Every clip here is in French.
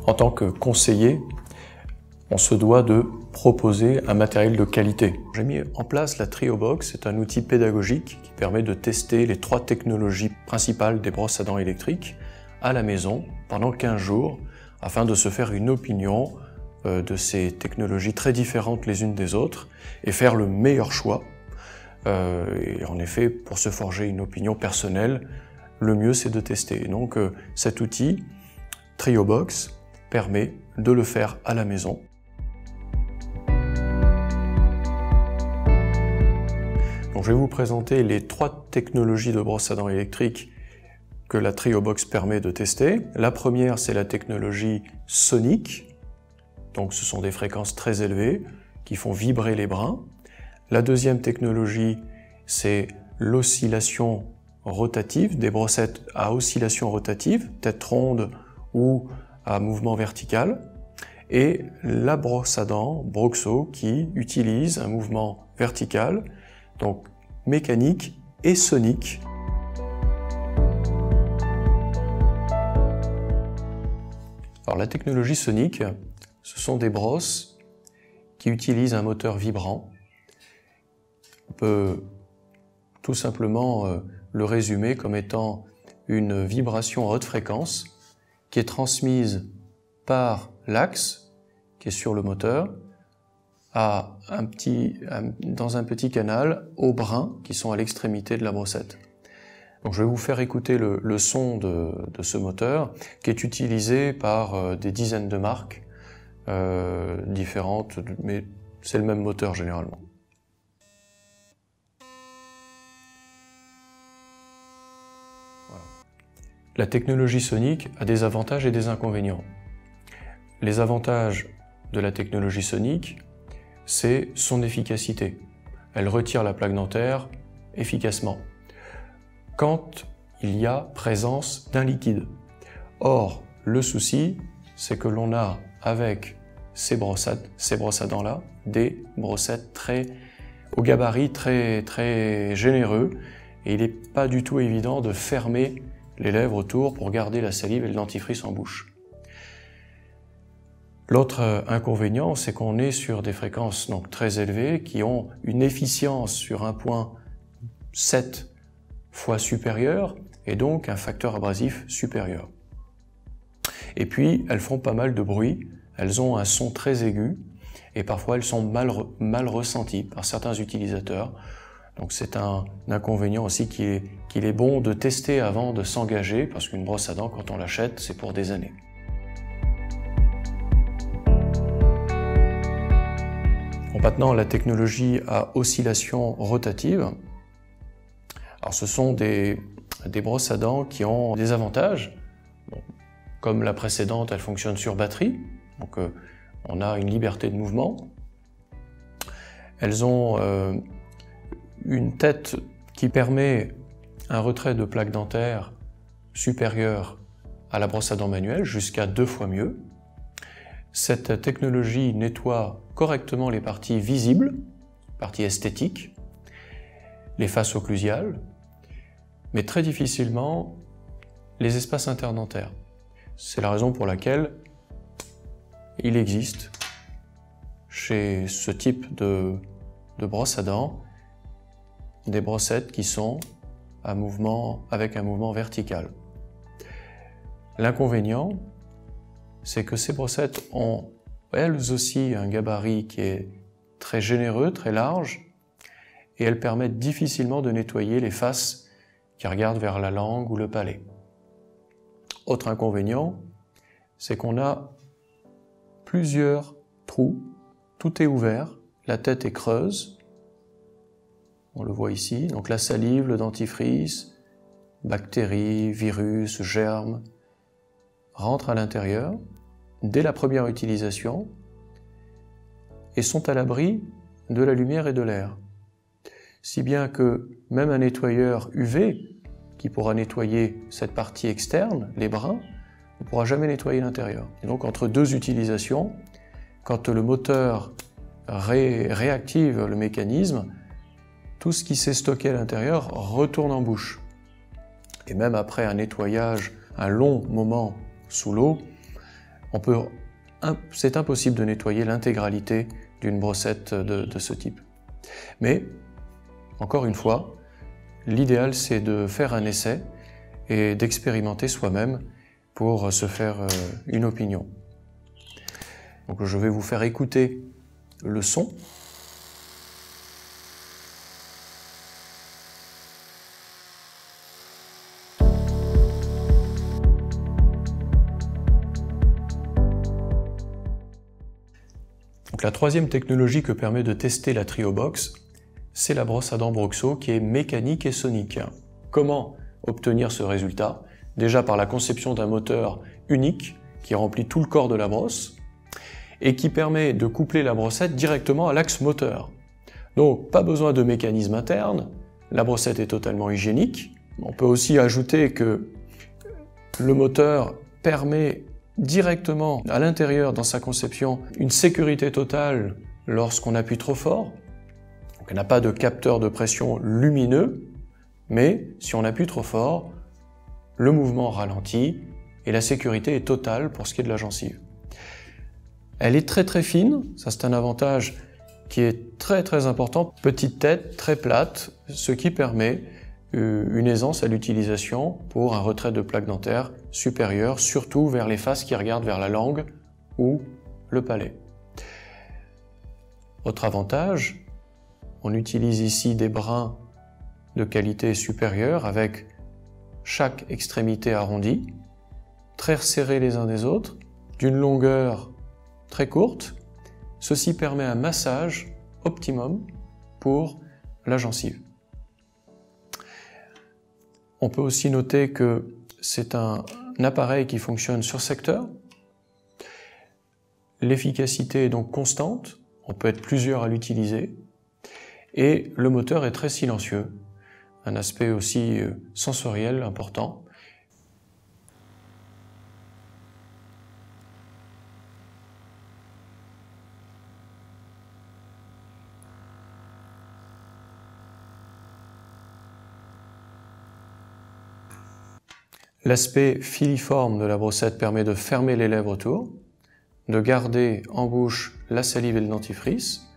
En tant que conseiller, on se doit de proposer un matériel de qualité. J'ai mis en place la TrioBox, c'est un outil pédagogique qui permet de tester les 3 technologies principales des brosses à dents électriques à la maison pendant 15 jours afin de se faire une opinion de ces technologies très différentes les unes des autres et faire le meilleur choix. Et en effet, pour se forger une opinion personnelle, le mieux c'est de tester. Donc cet outil, TrioBox, permet de le faire à la maison. Donc, je vais vous présenter les 3 technologies de brosse à dents électriques que la TrioBox permet de tester. La première, c'est la technologie sonique. Donc ce sont des fréquences très élevées qui font vibrer les brins. La deuxième technologie, c'est l'oscillation rotative, des brossettes à oscillation rotative, tête ronde ou à mouvement vertical. Et la brosse à dents Broxo qui utilise un mouvement vertical, donc mécanique et sonique. Alors la technologie sonique, ce sont des brosses qui utilisent un moteur vibrant. On peut tout simplement le résumer comme étant une vibration à haute fréquence qui est transmise par l'axe qui est sur le moteur dans un petit canal aux brins qui sont à l'extrémité de la brossette. Donc je vais vous faire écouter le son de ce moteur qui est utilisé par des dizaines de marques différentes, mais c'est le même moteur généralement. Voilà. La technologie sonique a des avantages et des inconvénients. Les avantages de la technologie sonique, c'est son efficacité. Elle retire la plaque dentaire efficacement quand il y a présence d'un liquide. Or, le souci, c'est que l'on a avec ces brosses à dents-là, des brossettes au gabarit très généreux, et il n'est pas du tout évident de fermer les lèvres autour pour garder la salive et le dentifrice en bouche. L'autre inconvénient, c'est qu'on est sur des fréquences donc très élevées qui ont une efficience sur un point 7 fois supérieur et donc un facteur abrasif supérieur. Et puis, elles font pas mal de bruit, elles ont un son très aigu et parfois elles sont mal ressenties par certains utilisateurs. Donc c'est un inconvénient aussi qu'il est bon de tester avant de s'engager parce qu'une brosse à dents, quand on l'achète, c'est pour des années. Bon, maintenant, la technologie à oscillation rotative. Alors, ce sont des brosses à dents qui ont des avantages. Bon, comme la précédente, elle fonctionne sur batterie, donc on a une liberté de mouvement. Elles ont une tête qui permet un retrait de plaque dentaire supérieur à la brosse à dents manuelle, jusqu'à 2 fois mieux. Cette technologie nettoie correctement les parties visibles, parties esthétiques, les faces occlusiales, mais très difficilement les espaces interdentaires. C'est la raison pour laquelle il existe chez ce type de brosse à dents des brossettes qui sont avec un mouvement vertical. L'inconvénient, c'est que ces brossettes ont elles aussi un gabarit qui est très généreux, très large, et elles permettent difficilement de nettoyer les faces qui regardent vers la langue ou le palais. Autre inconvénient, c'est qu'on a plusieurs trous, tout est ouvert, la tête est creuse, on le voit ici, donc la salive, le dentifrice, bactéries, virus, germes, rentrent à l'intérieur dès la première utilisation et sont à l'abri de la lumière et de l'air. Si bien que même un nettoyeur UV qui pourra nettoyer cette partie externe, les brins, ne pourra jamais nettoyer l'intérieur. Et donc entre 2 utilisations, quand le moteur réactive le mécanisme, tout ce qui s'est stocké à l'intérieur retourne en bouche. Et même après un nettoyage, un long moment sous l'eau, c'est impossible de nettoyer l'intégralité d'une brossette de ce type. Mais, encore une fois, l'idéal c'est de faire un essai et d'expérimenter soi-même pour se faire une opinion. Donc je vais vous faire écouter le son. Donc la troisième technologie que permet de tester la TrioBox, c'est la brosse à dents Broxo qui est mécanique et sonique. Comment obtenir ce résultat? Déjà par la conception d'un moteur unique qui remplit tout le corps de la brosse et qui permet de coupler la brossette directement à l'axe moteur. Donc pas besoin de mécanisme interne, la brossette est totalement hygiénique. On peut aussi ajouter que le moteur permet directement à l'intérieur dans sa conception une sécurité totale lorsqu'on appuie trop fort. Donc, elle n'a pas de capteur de pression lumineux, mais si on appuie trop fort, le mouvement ralentit et la sécurité est totale pour ce qui est de la gencive. Elle est très fine, ça c'est un avantage qui est très important. Petite tête, très plate, ce qui permet une aisance à l'utilisation pour un retrait de plaque dentaire supérieure, surtout vers les faces qui regardent vers la langue ou le palais. Autre avantage, on utilise ici des brins de qualité supérieure avec chaque extrémité arrondie, très serrés les uns des autres, d'une longueur très courte. Ceci permet un massage optimum pour la gencive. On peut aussi noter que c'est un appareil qui fonctionne sur secteur. L'efficacité est donc constante, on peut être plusieurs à l'utiliser, et le moteur est très silencieux, un aspect aussi sensoriel important. L'aspect filiforme de la brossette permet de fermer les lèvres autour, de garder en bouche la salive et le dentifrice,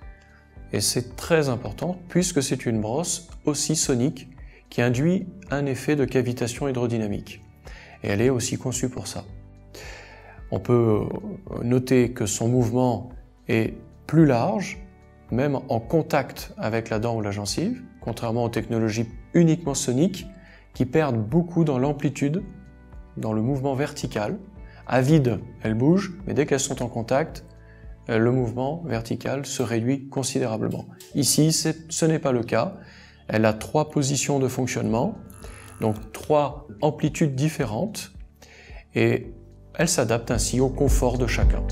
et c'est très important puisque c'est une brosse aussi sonique qui induit un effet de cavitation hydrodynamique. Et elle est aussi conçue pour ça. On peut noter que son mouvement est plus large, même en contact avec la dent ou la gencive, contrairement aux technologies uniquement soniques qui perdent beaucoup dans l'amplitude, dans le mouvement vertical. À vide, elles bougent, mais dès qu'elles sont en contact, le mouvement vertical se réduit considérablement. Ici, ce n'est pas le cas. Elle a 3 positions de fonctionnement, donc 3 amplitudes différentes, et elle s'adapte ainsi au confort de chacun.